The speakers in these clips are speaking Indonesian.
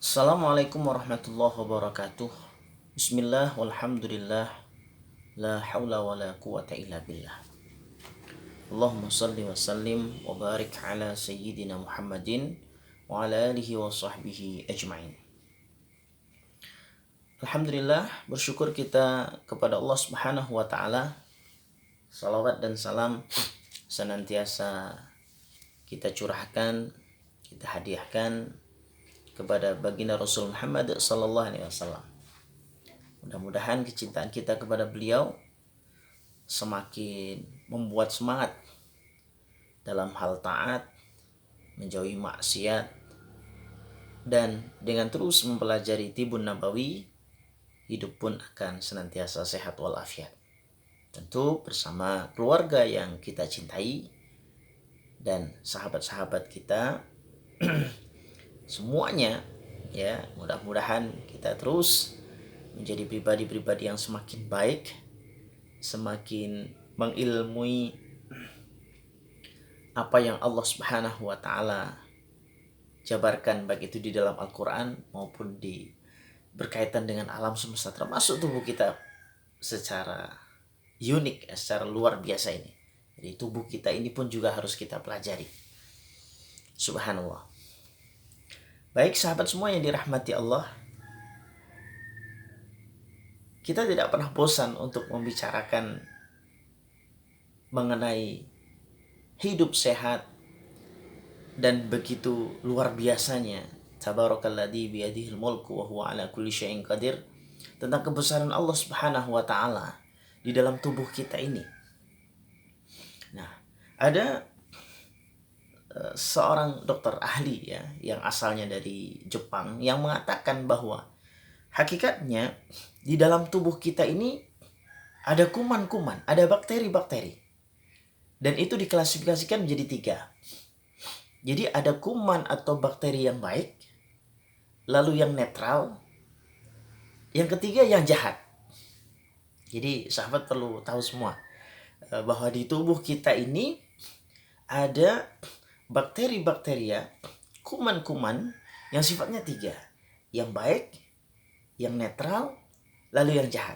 Assalamualaikum warahmatullahi wabarakatuh. Bismillah walhamdulillah. La hawla wa la quwata illa billah. Allahumma salli wa sallim wa barik ala sayyidina Muhammadin wa ala alihi wa sahbihi ajma'in. Alhamdulillah, bersyukur kita kepada Allah Subhanahu wa taala. Salawat dan salam senantiasa kita curahkan, kita hadiahkan kepada baginda Rasul Muhammad sallallahu alaihi wasallam. Mudah-mudahan kecintaan kita kepada beliau semakin membuat semangat dalam hal taat, menjauhi maksiat, dan dengan terus mempelajari Tibun Nabawi, hidup pun akan senantiasa sehat walafiat. Tentu bersama keluarga yang kita cintai dan sahabat-sahabat kita semuanya, ya, mudah-mudahan kita terus menjadi pribadi-pribadi yang semakin baik, semakin mengilmui apa yang Allah Subhanahu wa taala jabarkan, baik itu di dalam Al-Qur'an maupun berkaitan dengan alam semesta, termasuk tubuh kita secara unik, secara luar biasa ini. Jadi tubuh kita ini pun juga harus kita pelajari. Subhanallah. Baik sahabat semua yang dirahmati Allah, kita tidak pernah bosan untuk membicarakan mengenai hidup sehat dan begitu luar biasanya, tabarakalladzi biyadihil mulku wa huwa ala kulli syai'in qadir, tentang kebesaran Allah Subhanahu wa taala di dalam tubuh kita ini. Nah, ada seorang dokter ahli, ya, yang asalnya dari Jepang, yang mengatakan bahwa hakikatnya di dalam tubuh kita ini ada kuman-kuman, ada bakteri-bakteri, dan itu diklasifikasikan menjadi 3. Jadi ada kuman atau bakteri yang baik, lalu yang netral, yang ketiga yang jahat. Jadi sahabat perlu tahu semua bahwa di tubuh kita ini ada bakteri-bakteria, kuman-kuman yang sifatnya 3. Yang baik, yang netral, lalu yang jahat.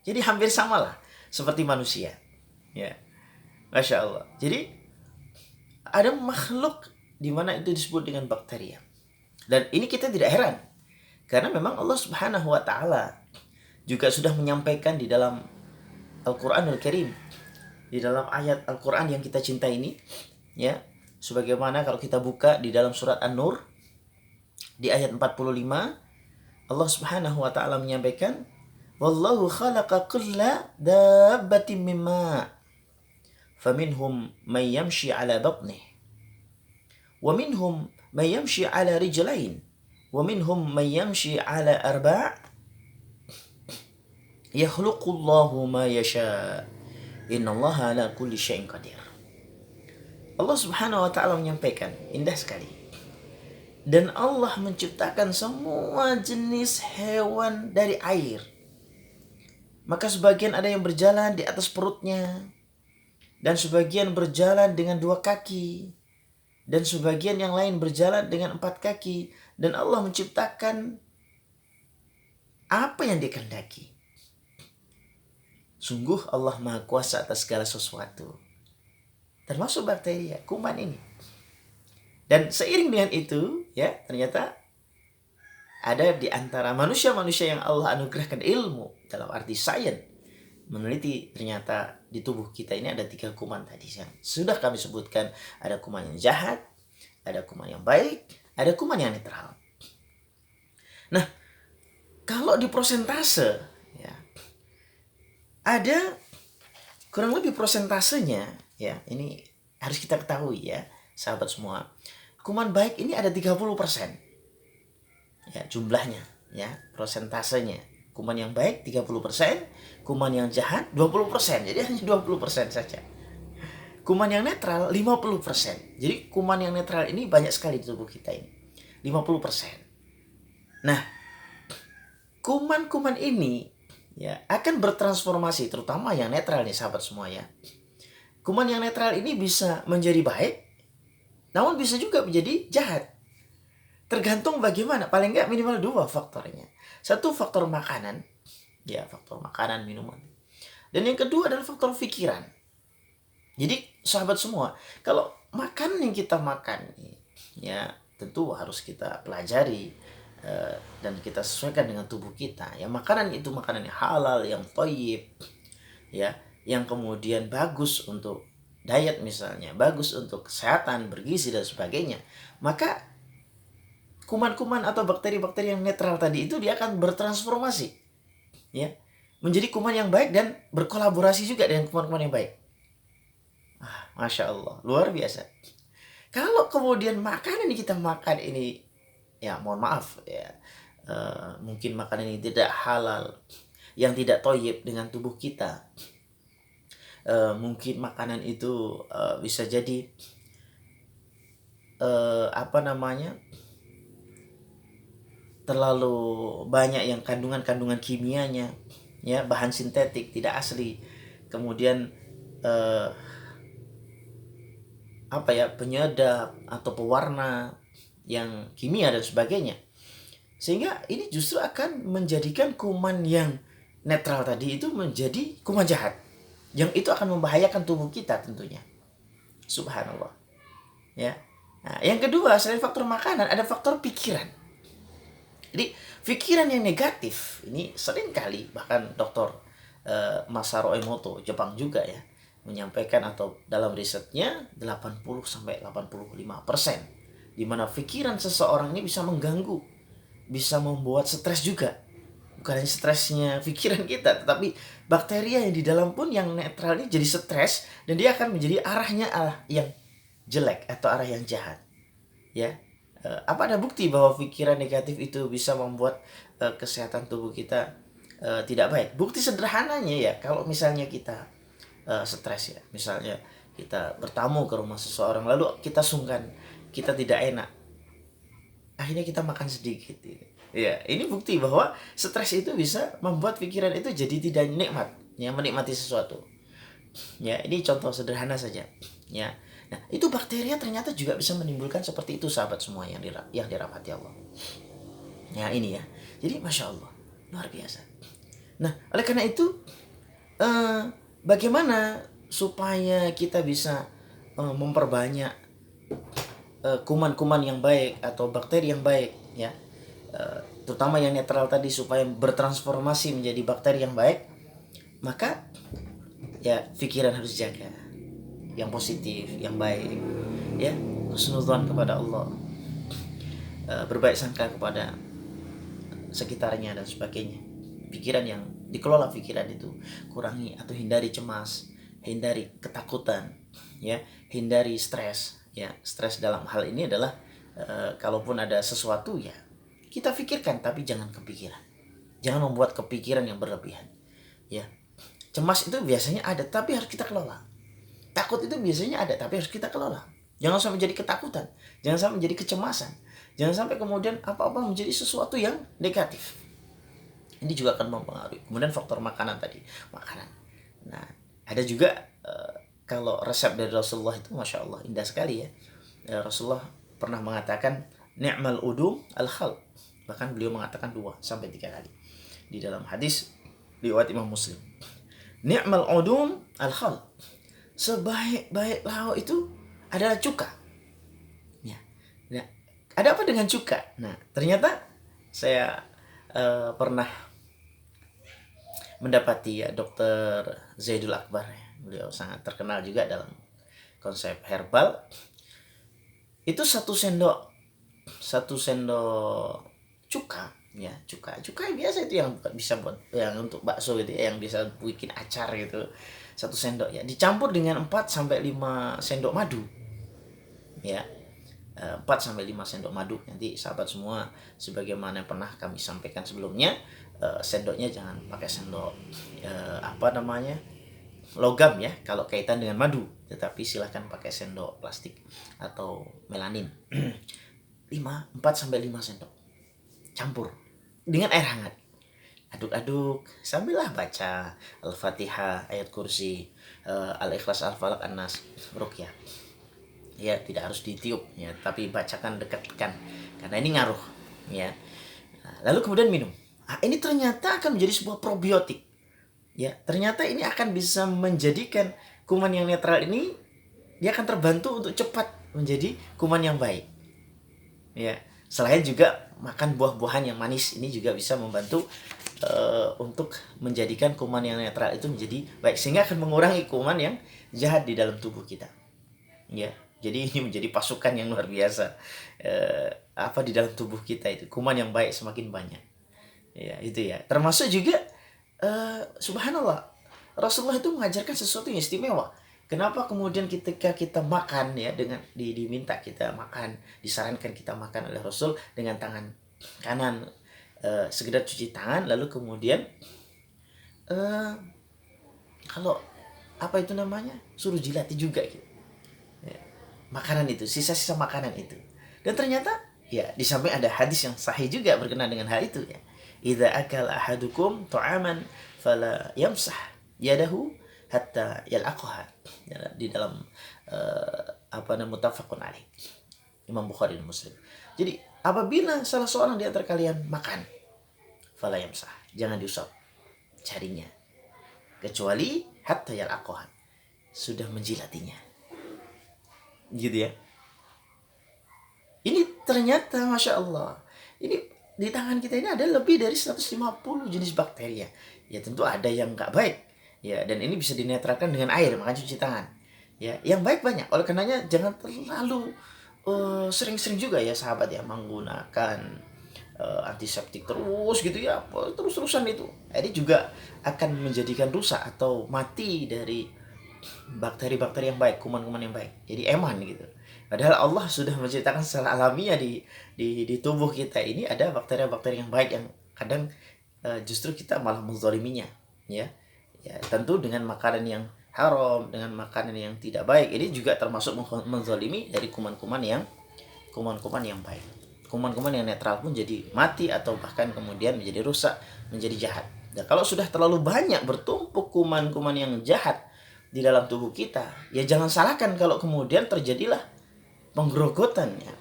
Jadi hampir sama lah seperti manusia, ya. Masya Allah. Jadi ada makhluk di mana itu disebut dengan bakteria. Dan ini kita tidak heran, karena memang Allah Subhanahu wa taala juga sudah menyampaikan di dalam Al-Qur'anul Karim, di dalam ayat Al-Qur'an yang kita cintai ini, ya. Sebagaimana kalau kita buka di dalam surat An-Nur di ayat 45, Allah Subhanahu wa taala menyampaikan, wallahu khalaqa kulla dabbatin mimma faminhum may yamshi ala batnih wa minhum may yamshi ala rijlain wa minhum may yamshi ala arba' yakhluqullahu ma yasha innallaha ala kulli syai'in qadir. Allah Subhanahu wa taala menyampaikan, indah sekali, dan Allah menciptakan semua jenis hewan dari air. Maka sebagian ada yang berjalan di atas perutnya, dan sebagian berjalan dengan 2 kaki, dan sebagian yang lain berjalan dengan 4 kaki. Dan Allah menciptakan apa yang dikehendaki. Sungguh Allah Maha Kuasa atas segala sesuatu, termasuk bakteri, kuman ini. Dan seiring dengan itu, ya, ternyata ada di antara manusia-manusia yang Allah anugerahkan ilmu dalam arti sains, meneliti ternyata di tubuh kita ini ada 3 kuman tadi yang sudah kami sebutkan. Ada kuman yang jahat, ada kuman yang baik, ada kuman yang netral. Nah, kalau di prosentase, ya, ada kurang lebih prosentasenya, ya, ini harus kita ketahui, ya, sahabat semua. Kuman baik ini ada 30%. Ya, jumlahnya, ya, prosentasenya. Kuman yang baik 30%, kuman yang jahat 20%. Jadi hanya 20% saja. Kuman yang netral 50%. Jadi kuman yang netral ini banyak sekali di tubuh kita ini. 50%. Nah, kuman-kuman ini, ya, akan bertransformasi, terutama yang netral nih sahabat semua, ya. Kuman yang netral ini bisa menjadi baik, namun bisa juga menjadi jahat. Tergantung bagaimana, paling nggak minimal dua faktornya. Satu faktor makanan, ya faktor makanan, minuman. Dan yang kedua adalah faktor pikiran. Jadi sahabat semua, kalau makan yang kita makan, ya tentu harus kita pelajari dan kita sesuaikan dengan tubuh kita. Ya makanan itu makanan yang halal, yang thayyib, ya, yang kemudian bagus untuk diet misalnya, bagus untuk kesehatan, bergizi dan sebagainya. Maka kuman-kuman atau bakteri-bakteri yang netral tadi itu dia akan bertransformasi, ya, menjadi kuman yang baik dan berkolaborasi juga dengan kuman-kuman yang baik. Masya Allah, luar biasa. Kalau kemudian makanan yang kita makan ini, ya mohon maaf ya, mungkin makanan ini tidak halal, yang tidak thayyib dengan tubuh kita, mungkin makanan itu bisa jadi terlalu banyak yang kandungan kimianya, ya, bahan sintetik tidak asli, kemudian penyedap atau pewarna yang kimia dan sebagainya, sehingga ini justru akan menjadikan kuman yang netral tadi itu menjadi kuman jahat, yang itu akan membahayakan tubuh kita tentunya. Subhanallah, ya. Nah, yang kedua, selain faktor makanan ada faktor pikiran. Jadi pikiran yang negatif ini seringkali, bahkan Dr. Masaru Emoto Jepang juga ya menyampaikan, atau dalam risetnya 80-85%, di mana pikiran seseorang ini bisa mengganggu, bisa membuat stres juga. Bukan hanya stresnya pikiran kita, tetapi bakteria yang di dalam pun yang netral ini jadi stres, dan dia akan menjadi arahnya yang jelek atau arah yang jahat, ya. Apa ada bukti bahwa pikiran negatif itu bisa membuat kesehatan tubuh kita tidak baik? Bukti sederhananya ya, kalau misalnya kita stres, ya, misalnya kita bertamu ke rumah seseorang lalu kita sungkan, kita tidak enak, akhirnya kita makan sedikit, ya, ini bukti bahwa stres itu bisa membuat pikiran itu jadi tidak nikmat, ya, menikmati sesuatu, ya. Ini contoh sederhana saja, ya. Nah, itu bakteria ternyata juga bisa menimbulkan seperti itu, sahabat semua yang dirahmati Allah. Ya, ini ya. Jadi Masya Allah, luar biasa. Nah, oleh karena itu bagaimana supaya kita bisa memperbanyak kuman-kuman yang baik atau bakteri yang baik, ya, terutama yang netral tadi, supaya bertransformasi menjadi bakteri yang baik, maka ya pikiran harus jaga yang positif, yang baik, ya, husnudzon kepada Allah, berbaik sangka kepada sekitarnya dan sebagainya. Pikiran yang dikelola, pikiran itu kurangi atau hindari cemas, hindari ketakutan, ya, hindari stres, ya. Stres dalam hal ini adalah kalaupun ada sesuatu, ya, kita pikirkan tapi jangan kepikiran, jangan membuat kepikiran yang berlebihan, ya. Cemas itu biasanya ada tapi harus kita kelola, takut itu biasanya ada tapi harus kita kelola, jangan sampai menjadi ketakutan, jangan sampai menjadi kecemasan, jangan sampai kemudian apa-apa menjadi sesuatu yang negatif. Ini juga akan mempengaruhi. Kemudian faktor makanan tadi, makanan. Nah, ada juga kalau resep dari Rasulullah itu Masya Allah indah sekali, ya. Rasulullah pernah mengatakan ni'mal udum al-khal. Bahkan beliau mengatakan 2-3 kali di dalam hadis riwayat Imam Muslim. Ni'mal udum al-khal. Sebaik-baik lauk itu adalah cuka. Ya. Nah, ada apa dengan cuka? Nah, ternyata saya pernah mendapati, ya, Dr. Zaidul Akbar, ya. Beliau sangat terkenal juga dalam konsep herbal. Itu satu sendok cuka, ya, cuka biasa itu yang bisa buat yang untuk bakso itu, ya, yang bisa bikin acar gitu. 1 sendok, ya, dicampur dengan 4-5 sendok madu, ya. 4-5 sendok madu. Nanti sahabat semua, sebagaimana pernah kami sampaikan sebelumnya, sendoknya jangan pakai sendok logam, ya, kalau kaitan dengan madu, tetapi silahkan pakai sendok plastik atau melanin. 4-5 sendok, campur dengan air hangat, aduk-aduk sambillah baca Al-Fatihah, ayat kursi, Al-Ikhlas, Al-Falaq, An-Nas, Ruqyah. Ya, tidak harus ditiup, ya, tapi bacakan, dekatkan, karena ini ngaruh, ya. Nah, lalu kemudian minum. Ini ternyata akan menjadi sebuah probiotik, ya. Ternyata ini akan bisa menjadikan kuman yang netral ini, dia akan terbantu untuk cepat menjadi kuman yang baik, ya. Selain juga makan buah-buahan yang manis, ini juga bisa membantu untuk menjadikan kuman yang netral itu menjadi baik, sehingga akan mengurangi kuman yang jahat di dalam tubuh kita, ya. Jadi ini menjadi pasukan yang luar biasa di dalam tubuh kita, itu kuman yang baik semakin banyak, ya. Itu ya, termasuk juga subhanallah, Rasulullah itu mengajarkan sesuatu yang istimewa. Kenapa kemudian ketika kita makan, ya, dengan diminta kita makan, disarankan kita makan oleh Rasul dengan tangan kanan, sekedar cuci tangan, lalu kemudian kalau suruh jilati juga gitu, ya, makanan itu, sisa-sisa makanan itu. Dan ternyata, ya, di samping ada hadis yang sahih juga berkenaan dengan hal itu, ya. Idza akala ahadukum ta'aman fala yamsah yadahu hatta yal'aqaha, ya, di dalam muttafaqun alaih, Imam Bukhari dan Muslim. Jadi apabila salah seorang di antara kalian makan, fala yamsah, jangan diusap jarinya kecuali hatta yal'aqaha, sudah menjilatinya, gitu ya. Ini ternyata Masya Allah, ini di tangan kita ini ada lebih dari 150 jenis bakteri, ya. Ya tentu ada yang nggak baik, ya, dan ini bisa dinetralkan dengan air, makanya cuci tangan, ya. Yang baik banyak. Oleh karenanya jangan terlalu sering-sering juga, ya sahabat, ya, menggunakan antiseptik terus gitu, ya, terus-terusan itu. Ini juga akan menjadikan rusak atau mati dari bakteri-bakteri yang baik, kuman-kuman yang baik. Jadi eman gitu. Padahal Allah sudah menciptakan secara alamiah di tubuh kita ini ada bakteri-bakteri yang baik, yang kadang justru kita malah menzaliminya, ya. Ya, tentu dengan makanan yang haram, dengan makanan yang tidak baik, ini juga termasuk menzalimi dari kuman-kuman yang baik. Kuman-kuman yang netral pun jadi mati atau bahkan kemudian menjadi rusak, menjadi jahat. Dan kalau sudah terlalu banyak bertumpuk kuman-kuman yang jahat di dalam tubuh kita, ya jangan salahkan kalau kemudian terjadilah penggerogotan, ya,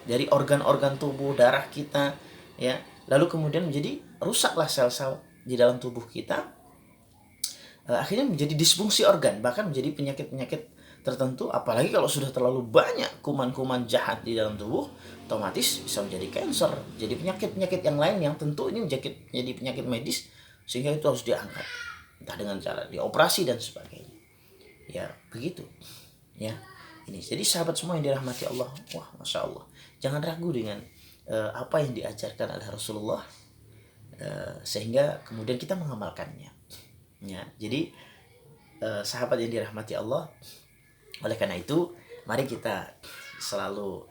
dari organ-organ tubuh, darah kita, ya, lalu kemudian menjadi rusaklah sel-sel di dalam tubuh kita, akhirnya menjadi disfungsi organ, bahkan menjadi penyakit-penyakit tertentu. Apalagi kalau sudah terlalu banyak kuman-kuman jahat di dalam tubuh, otomatis bisa menjadi kanker, jadi penyakit-penyakit yang lain yang tentu ini menjadi penyakit medis, sehingga itu harus diangkat, entah dengan cara dioperasi dan sebagainya, ya, begitu, ya. Ini jadi sahabat semua yang dirahmati Allah, wah, Masya Allah, jangan ragu dengan apa yang diajarkan oleh Rasulullah, sehingga kemudian kita mengamalkannya, ya. Jadi sahabat yang dirahmati Allah, oleh karena itu mari kita selalu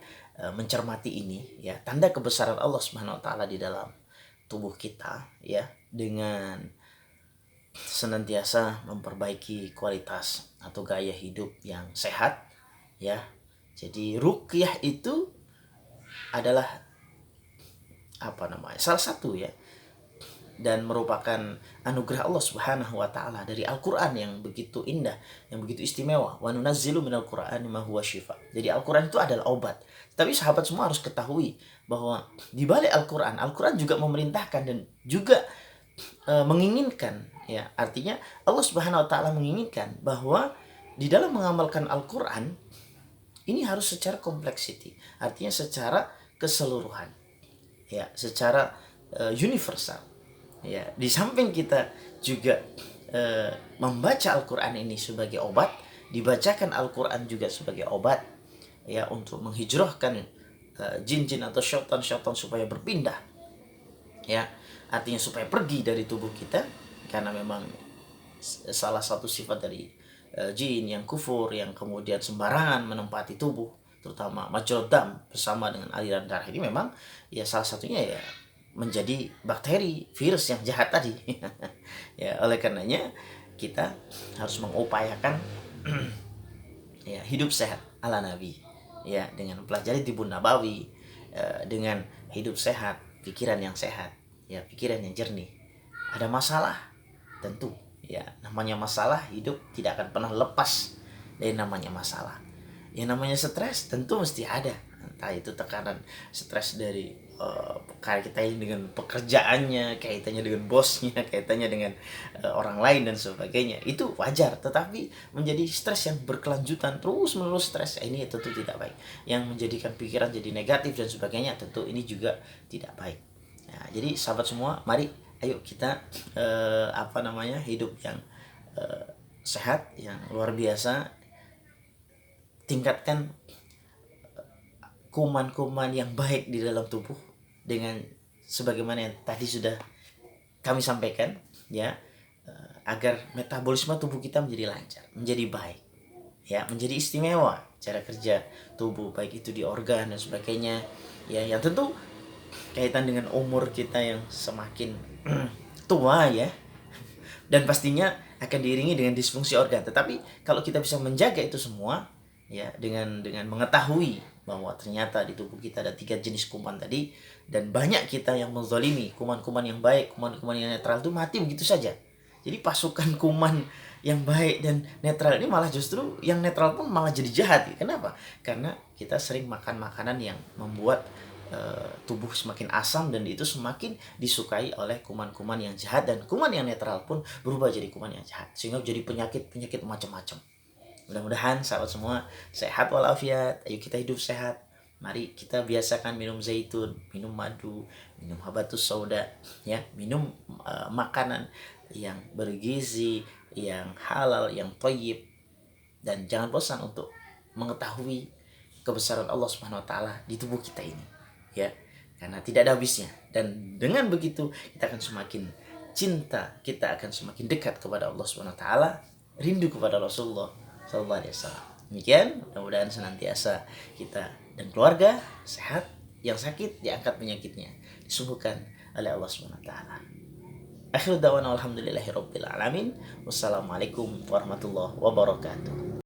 mencermati ini, ya, tanda kebesaran Allah Subhanahu wa taala di dalam tubuh kita, ya, dengan senantiasa memperbaiki kualitas atau gaya hidup yang sehat, ya. Jadi ruqyah itu adalah salah satu, ya, dan merupakan anugerah Allah Subhanahu wa taala dari Al-Qur'an yang begitu indah, yang begitu istimewa. Wa nunazzilu minal Qur'ani ma huwa syifa. Jadi Al-Qur'an itu adalah obat. Tapi sahabat semua harus ketahui bahwa di balik Al-Qur'an, Al-Qur'an juga memerintahkan dan juga menginginkan, ya. Artinya Allah Subhanahu wa taala menginginkan bahwa di dalam mengamalkan Al-Qur'an ini harus secara complexity, artinya secara keseluruhan, ya, secara universal. Ya, di samping kita juga membaca Al-Qur'an ini sebagai obat, dibacakan Al-Qur'an juga sebagai obat, ya, untuk menghijrahkan jin-jin atau syaitan-syaitan supaya berpindah, ya, artinya supaya pergi dari tubuh kita, karena memang salah satu sifat dari jin yang kufur, yang kemudian sembarangan menempati tubuh, terutama majrad dam bersama dengan aliran darah, ini memang, ya, salah satunya, ya, menjadi bakteri, virus yang jahat tadi. Ya, oleh karenanya kita harus mengupayakan ya, hidup sehat ala Nabi, ya, dengan pelajari Tibun Nabawi, dengan hidup sehat, pikiran yang sehat, ya, pikiran yang jernih. Ada masalah, tentu, ya, namanya masalah, hidup tidak akan pernah lepas dari namanya masalah. Yang namanya stres tentu mesti ada, entah itu tekanan stres dari kaitannya dengan pekerjaannya, kaitannya dengan bosnya, kaitannya dengan orang lain dan sebagainya, itu wajar. Tetapi menjadi stres yang berkelanjutan, terus menerus stres, ini tentu tidak baik. Yang menjadikan pikiran jadi negatif dan sebagainya, tentu ini juga tidak baik. Nah, jadi sahabat semua, mari ayo kita hidup yang sehat, yang luar biasa. Tingkatkan kuman-kuman yang baik di dalam tubuh dengan sebagaimana yang tadi sudah kami sampaikan, ya, agar metabolisme tubuh kita menjadi lancar, menjadi baik, ya, menjadi istimewa cara kerja tubuh, baik itu di organ dan sebagainya, ya, yang tentu kaitan dengan umur kita yang semakin tua, ya, dan pastinya akan diiringi dengan disfungsi organ. Tetapi kalau kita bisa menjaga itu semua, ya, dengan mengetahui bahwa ternyata di tubuh kita ada 3 jenis kuman tadi, dan banyak kita yang menzalimi kuman-kuman yang baik, kuman-kuman yang netral itu mati begitu saja. Jadi pasukan kuman yang baik dan netral ini malah justru yang netral pun malah jadi jahat. Kenapa? Karena kita sering makan makanan yang membuat tubuh semakin asam, dan itu semakin disukai oleh kuman-kuman yang jahat, dan kuman yang netral pun berubah jadi kuman yang jahat, sehingga jadi penyakit macam-macam. Mudah-mudahan sahabat semua sehat walafiat. Ayo kita hidup sehat. Mari kita biasakan minum zaitun, minum madu, minum habatus sauda, ya, minum makanan yang bergizi, yang halal, yang thayyib, dan jangan bosan untuk mengetahui kebesaran Allah Subhanahu wa taala di tubuh kita ini, ya. Karena tidak ada habisnya, dan dengan begitu kita akan semakin cinta, kita akan semakin dekat kepada Allah Subhanahu wa taala, rindu kepada Rasulullah sallallahu alaihi wasallam. Demikian, mudah-mudahan senantiasa kita dan keluarga sehat, yang sakit diangkat penyakitnya, disembuhkan oleh Allah Subhanahu wa taala. Akhir da'wana alhamdulillahirabbil alamin. Wassalamualaikum warahmatullahi wabarakatuh.